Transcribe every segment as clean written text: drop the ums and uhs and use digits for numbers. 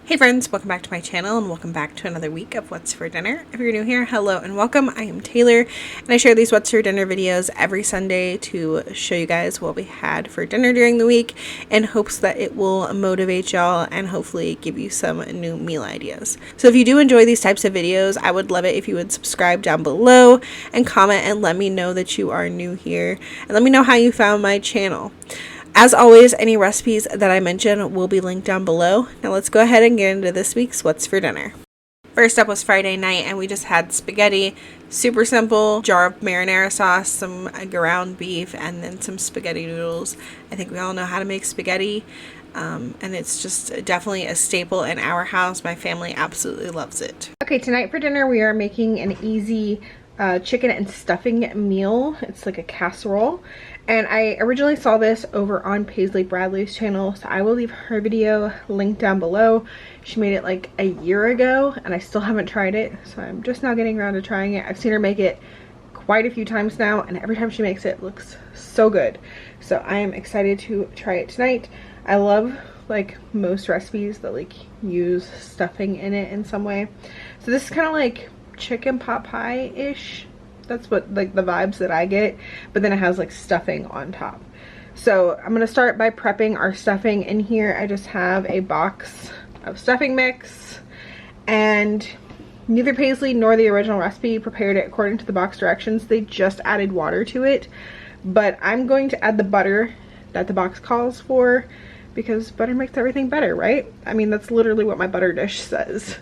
Hey friends, welcome back to my channel and welcome back to another week of What's for Dinner. If you're new here, hello and welcome. I am Taylor and I share these What's for Dinner videos every Sunday to show you guys what we had for dinner during the week in hopes that it will motivate y'all and hopefully give you some new meal ideas. So if you do enjoy these types of videos, I would love it if you would subscribe down below and comment and let me know that you are new here and let me know how you found my channel. As always, any recipes that I mention will be linked down below. Now let's go ahead and get into this week's What's for Dinner. First up was Friday night and we just had spaghetti. Super simple, jar of marinara sauce, some ground beef, and then some spaghetti noodles. I think we all know how to make spaghetti and it's just definitely a staple in our house. My family absolutely loves it. Okay, tonight for dinner we are making an easy chicken and stuffing meal. It's like a casserole. And I originally saw this over on Paisley Bradley's channel, so I will leave her video linked down below. She made it like a year ago and I still haven't tried it, so I'm just now getting around to trying it. I've seen her make it quite a few times now and every time she makes it, it looks so good. So I am excited to try it tonight. I love like most recipes that like use stuffing in it in some way. So this is kind of like chicken pot pie-ish. That's what like the vibes that I get, but then it has like stuffing on top. So I'm gonna start by prepping our stuffing. In here I just have a box of stuffing mix, and neither Paisley nor the original recipe prepared it according to the box directions. They just added water to it, but I'm going to add the butter that the box calls for because butter makes everything better, right? I mean, that's literally what my butter dish says.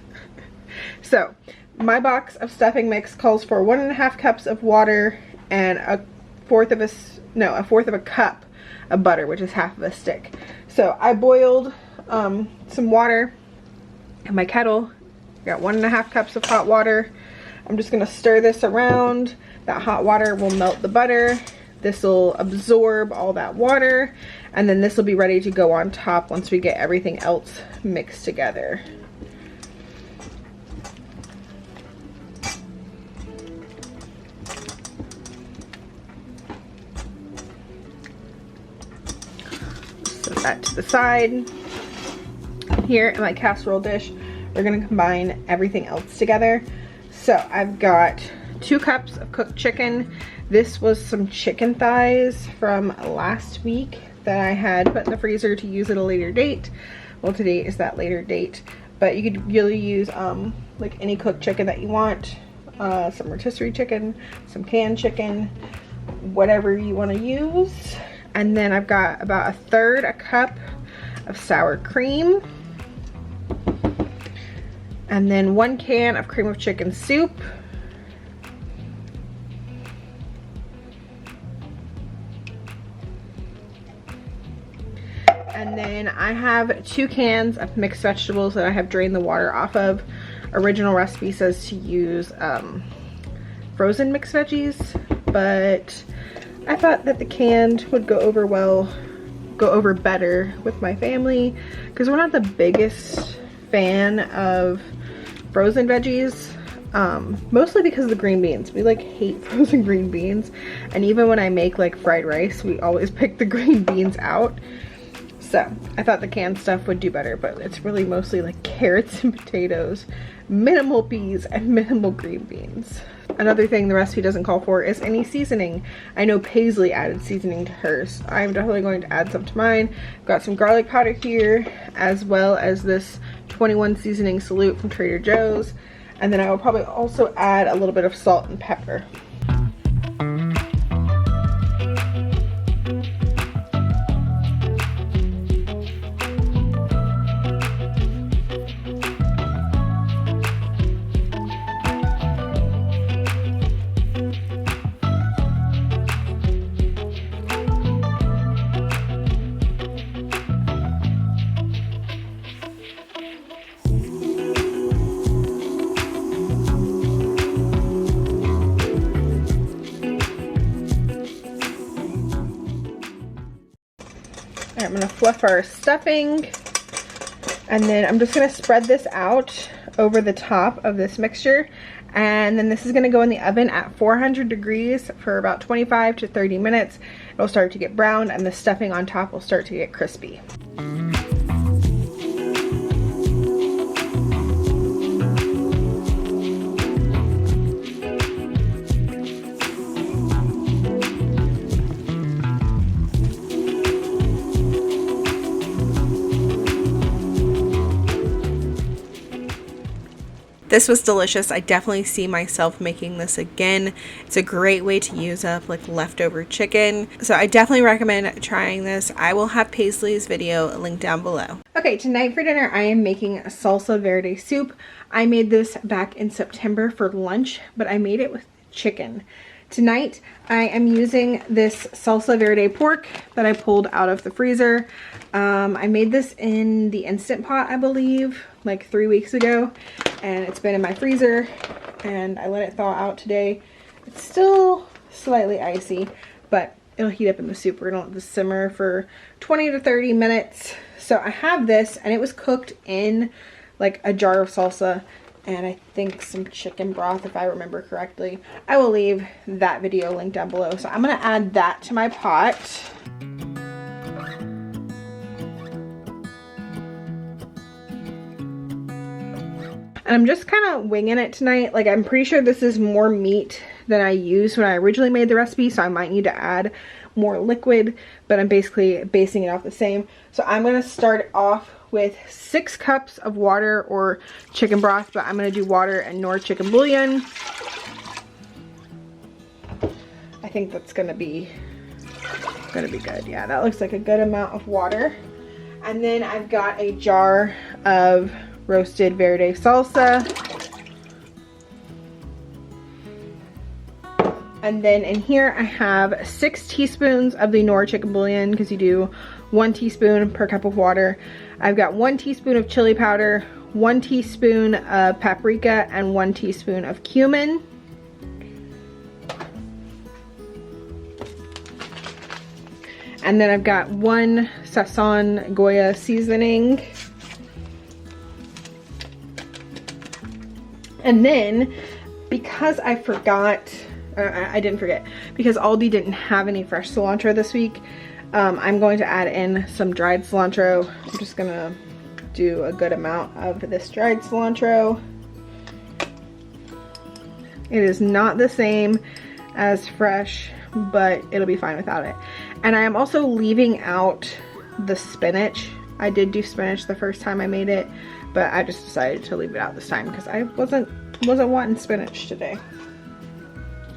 So my box of stuffing mix calls for 1.5 cups of water and a fourth of a cup of butter, which is half of a stick. So I boiled some water in my kettle. I got 1.5 cups of hot water. I'm just gonna stir this around. That hot water will melt the butter. This will absorb all that water, and then this will be ready to go on top once we get everything else mixed together. Set that to the side. Here in my casserole dish, we're gonna combine everything else together. So I've got 2 cups of cooked chicken. This was some chicken thighs from last week that I had put in the freezer to use at a later date. Well, today is that later date, but you could really use like any cooked chicken that you want. Some rotisserie chicken, some canned chicken, whatever you want to use. And then I've got about 1/3 a cup of sour cream. And then 1 can of cream of chicken soup. And then I have 2 cans of mixed vegetables that I have drained the water off of. Original recipe says to use frozen mixed veggies, but I thought that the canned would go over better with my family because we're not the biggest fan of frozen veggies, mostly because of the green beans. We like hate frozen green beans, and even when I make like fried rice, we always pick the green beans out. So I thought the canned stuff would do better, but it's really mostly like carrots and potatoes, minimal peas, and minimal green beans. Another thing the recipe doesn't call for is any seasoning. I know Paisley added seasoning to hers. I'm definitely going to add some to mine. Got some garlic powder here, as well as this 21 seasoning salute from Trader Joe's. And then I will probably also add a little bit of salt and pepper. I'm gonna fluff our stuffing, and then I'm just gonna spread this out over the top of this mixture, and then this is gonna go in the oven at 400 degrees for about 25 to 30 minutes. It'll start to get brown and the stuffing on top will start to get crispy. This was delicious. I definitely see myself making this again. It's a great way to use up like leftover chicken. So I definitely recommend trying this. I will have Paisley's video linked down below. Okay, tonight for dinner I am making a salsa verde soup. I made this back in September for lunch, but I made it with chicken. Tonight I am using this salsa verde pork that I pulled out of the freezer. I made this in the Instant Pot, I believe, like 3 weeks ago, and it's been in my freezer and I let it thaw out today. It's still slightly icy, but it'll heat up in the soup. We're gonna let this simmer for 20 to 30 minutes. So I have this, and it was cooked in like a jar of salsa and I think some chicken broth, if I remember correctly. I will leave that video linked down below. So I'm gonna add that to my pot. And I'm just kind of winging it tonight. Like, I'm pretty sure this is more meat than I used when I originally made the recipe, so I might need to add more liquid, but I'm basically basing it off the same. So I'm going to start off with 6 cups of water or chicken broth, but I'm going to do water and nor chicken bouillon. I think that's going to be good. Yeah, that looks like a good amount of water. And then I've got a jar of roasted verde salsa, and then in here I have 6 teaspoons of the Knorr chicken bouillon, because you do 1 teaspoon per cup of water. I've got 1 teaspoon of chili powder, 1 teaspoon of paprika, and 1 teaspoon of cumin. And then I've got 1 Sazon Goya seasoning. And then, because I didn't forget, because Aldi didn't have any fresh cilantro this week, I'm going to add in some dried cilantro. I'm just gonna do a good amount of this dried cilantro. It is not the same as fresh, but it'll be fine without it. And I am also leaving out the spinach. I did do spinach the first time I made it, but I just decided to leave it out this time because I wasn't wanting spinach today.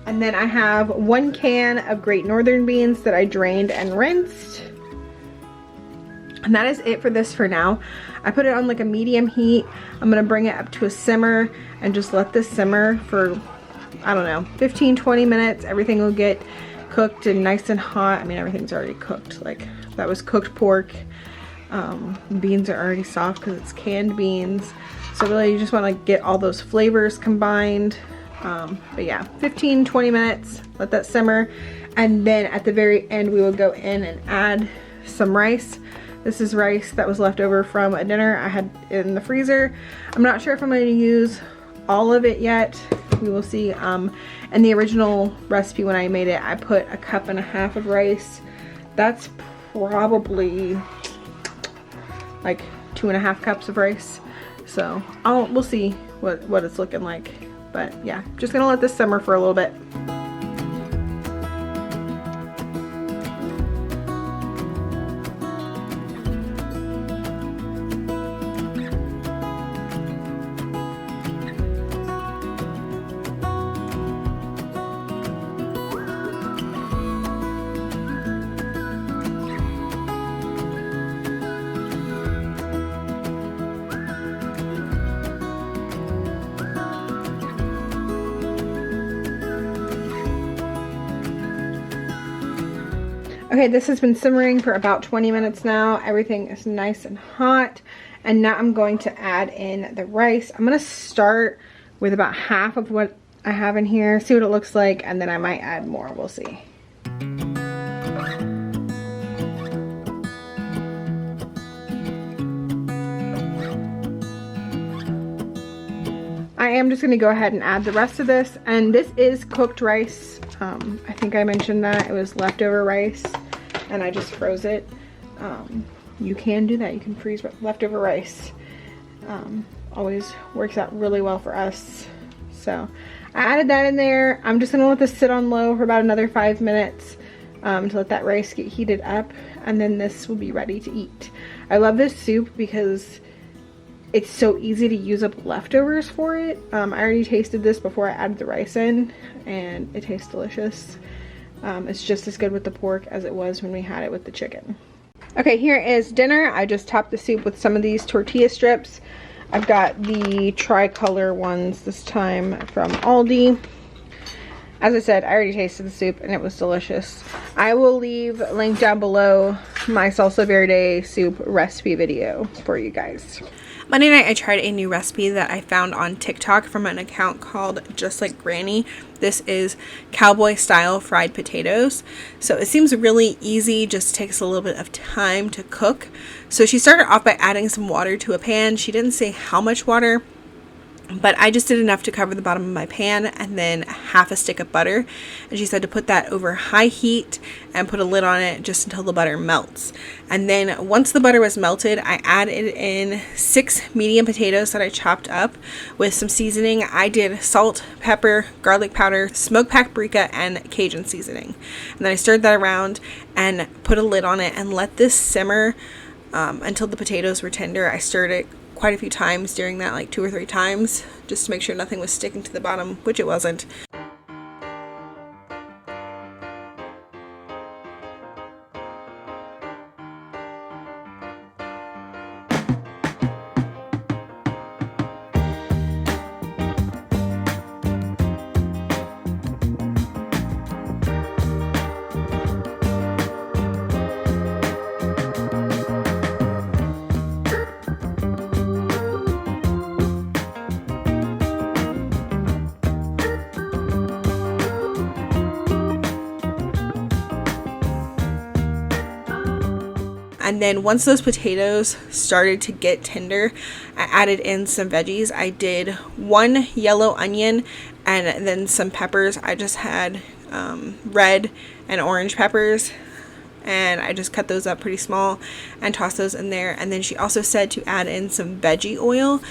And then I have 1 can of Great Northern beans that I drained and rinsed. And that is it for this for now. I put it on like a medium heat. I'm gonna bring it up to a simmer and just let this simmer for, I don't know, 15-20 minutes. Everything will get cooked and nice and hot. I mean, everything's already cooked. Like, that was cooked pork. Beans are already soft because it's canned beans. So really you just want to get all those flavors combined. But yeah, 15-20 minutes, let that simmer. And then at the very end we will go in and add some rice. This is rice that was left over from a dinner I had in the freezer. I'm not sure if I'm going to use all of it yet. We will see. In the original recipe when I made it, I put 1.5 cups of rice. That's probably like 2.5 cups of rice. So we'll see what it's looking like. But yeah, just gonna let this simmer for a little bit. Okay, this has been simmering for about 20 minutes now. Everything is nice and hot. And now I'm going to add in the rice. I'm going to start with about half of what I have in here, see what it looks like, and then I might add more. We'll see. I am just going to go ahead and add the rest of this. And this is cooked rice. I think I mentioned that. It was leftover rice and I just froze it. You can do that. You can freeze leftover rice. Always works out really well for us. So I added that in there. I'm just going to let this sit on low for about another 5 minutes to let that rice get heated up, and then this will be ready to eat. I love this soup because it's so easy to use up leftovers for it. I already tasted this before I added the rice in, and it tastes delicious. It's just as good with the pork as it was when we had it with the chicken. Okay, here is dinner. I just topped the soup with some of these tortilla strips. I've got the tricolor ones this time from Aldi. As I said, I already tasted the soup and it was delicious. I will leave a link down below my Salsa Verde soup recipe video for you guys. Monday night I tried a new recipe that I found on TikTok from an account called Just Like Granny. This is Cowboy style fried potatoes. So it seems really easy, just takes a little bit of time to cook. So she started off by adding some water to a pan. She didn't say how much water, but I just did enough to cover the bottom of my pan, and then half a stick of butter. And she said to put that over high heat and put a lid on it just until the butter melts. And then once the butter was melted, I added in 6 medium potatoes that I chopped up with some seasoning. I did salt, pepper, garlic powder, smoked paprika, and Cajun seasoning. And then I stirred that around and put a lid on it and let this simmer until the potatoes were tender. I stirred it quite a few times during that, like 2 or 3 times, just to make sure nothing was sticking to the bottom, which it wasn't. And then once those potatoes started to get tender, I added in some veggies. I did 1 yellow onion and then some peppers. I just had red and orange peppers, and I just cut those up pretty small and tossed those in there. And then she also said to add in some veggie oil,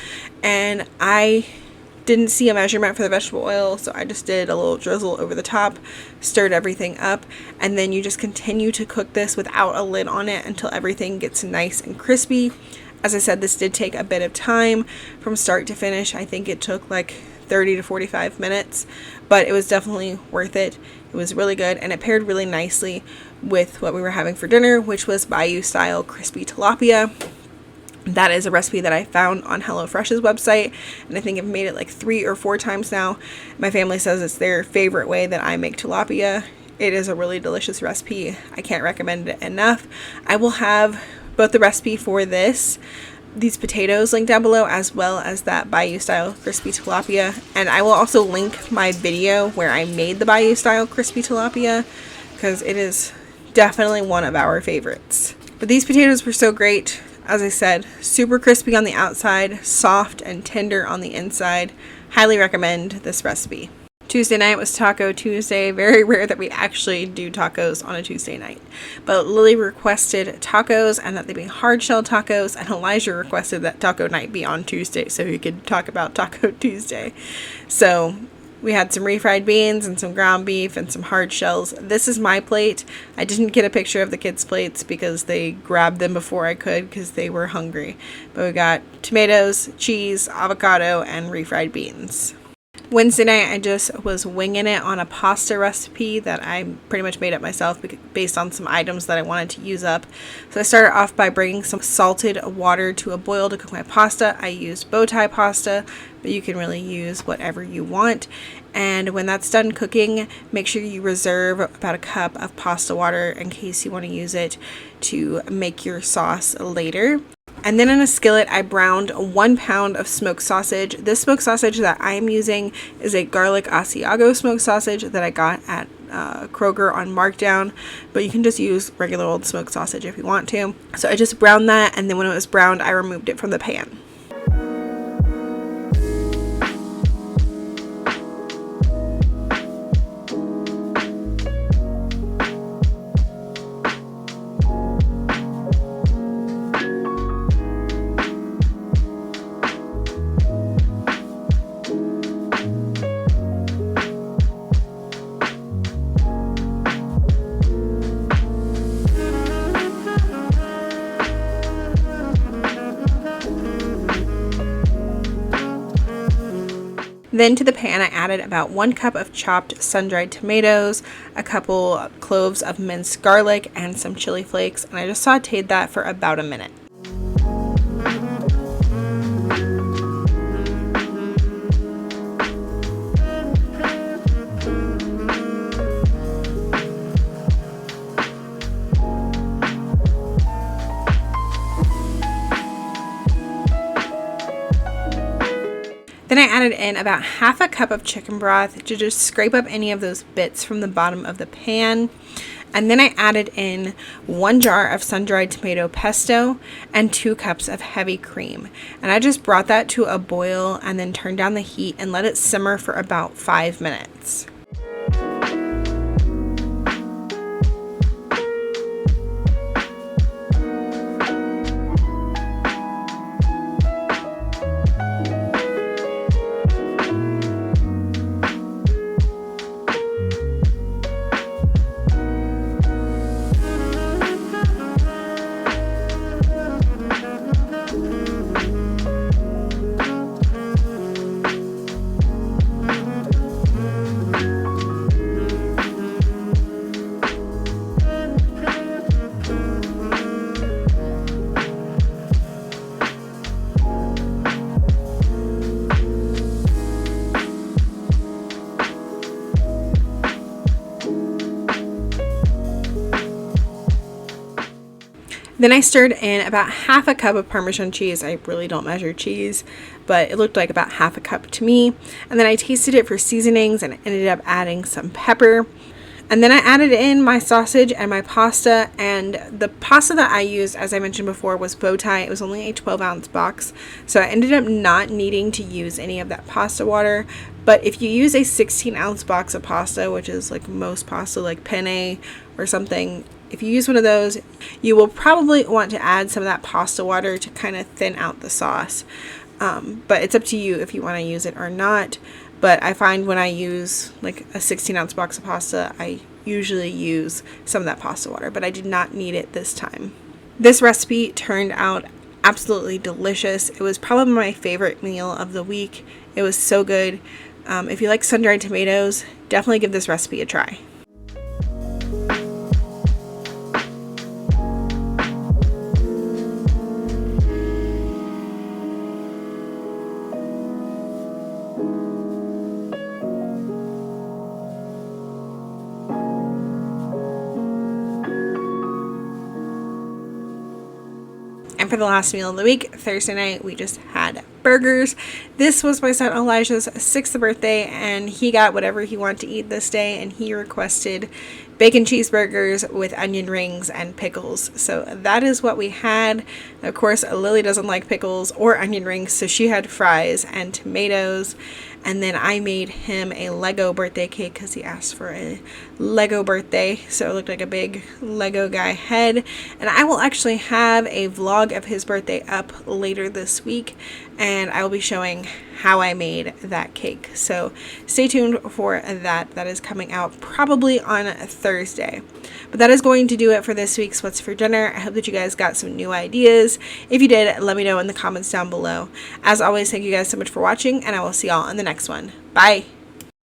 and I didn't see a measurement for the vegetable oil, so I just did a little drizzle over the top, stirred everything up, and then you just continue to cook this without a lid on it until everything gets nice and crispy. As I said, this did take a bit of time from start to finish. I think it took like 30 to 45 minutes, but it was definitely worth it. It was really good, and it paired really nicely with what we were having for dinner, which was Bayou style crispy tilapia. That is a recipe that I found on HelloFresh's website, and I think I've made it like 3 or 4 times now. My family says it's their favorite way that I make tilapia. It is a really delicious recipe. I can't recommend it enough. I will have both the recipe for these potatoes linked down below, as well as that Bayou style crispy tilapia. And I will also link my video where I made the Bayou style crispy tilapia, because it is definitely one of our favorites. But these potatoes were so great. As I said, super crispy on the outside, soft and tender on the inside. Highly recommend this recipe. Tuesday night was Taco Tuesday. Very rare that we actually do tacos on a Tuesday night. But Lily requested tacos and that they be hard shell tacos, and Elijah requested that taco night be on Tuesday so he could talk about Taco Tuesday. So we had some refried beans and some ground beef and some hard shells. This is my plate. I didn't get a picture of the kids' plates because they grabbed them before I could because they were hungry. But we got tomatoes, cheese, avocado, and refried beans. Wednesday night, I just was winging it on a pasta recipe that I pretty much made up myself based on some items that I wanted to use up. So I started off by bringing some salted water to a boil to cook my pasta. I used bowtie pasta, but you can really use whatever you want. And when that's done cooking, make sure you reserve about a cup of pasta water in case you want to use it to make your sauce later. And then in a skillet, I browned 1 pound of smoked sausage. This smoked sausage that I'm using is a garlic Asiago smoked sausage that I got at Kroger on markdown, but you can just use regular old smoked sausage if you want to. So I just browned that, and then when it was browned, I removed it from the pan. Then to the pan I added about 1 cup of chopped sun-dried tomatoes, a couple cloves of minced garlic, and some chili flakes, and I just sauteed that for about a minute. Then I added in about half a cup of chicken broth to just scrape up any of those bits from the bottom of the pan. And then I added in 1 jar of sun-dried tomato pesto and 2 cups of heavy cream. And I just brought that to a boil and then turned down the heat and let it simmer for about 5 minutes. Then I stirred in about half a cup of Parmesan cheese. I really don't measure cheese, but it looked like about half a cup to me. And then I tasted it for seasonings and ended up adding some pepper. And then I added in my sausage and my pasta, and the pasta that I used, as I mentioned before, was bowtie. It was only a 12-ounce box, so I ended up not needing to use any of that pasta water. But if you use a 16-ounce box of pasta, which is like most pasta, like penne or something, if you use one of those, you will probably want to add some of that pasta water to kind of thin out the sauce. But it's up to you if you want to use it or not. But I find when I use like a 16-ounce box of pasta, I usually use some of that pasta water, but I did not need it this time. This recipe turned out absolutely delicious. It was probably my favorite meal of the week. It was so good. If you like sun-dried tomatoes, definitely give this recipe a try. And for the last meal of the week, Thursday night, we just had burgers. This was my son Elijah's 6th birthday, and he got whatever he wanted to eat this day, and he requested bacon cheeseburgers with onion rings and pickles. So that is what we had. Of course, Lily doesn't like pickles or onion rings, so she had fries and tomatoes. And then I made him a Lego birthday cake because he asked for a Lego birthday. So it looked like a big Lego guy head. And I will actually have a vlog of his birthday up later this week, and I will be showing how I made that cake. So stay tuned for that. That is coming out probably on Thursday. But that is going to do it for this week's What's for Dinner. I hope that you guys got some new ideas. If you did, let me know in the comments down below. As always, thank you guys so much for watching, and I will see y'all in the next one. Bye!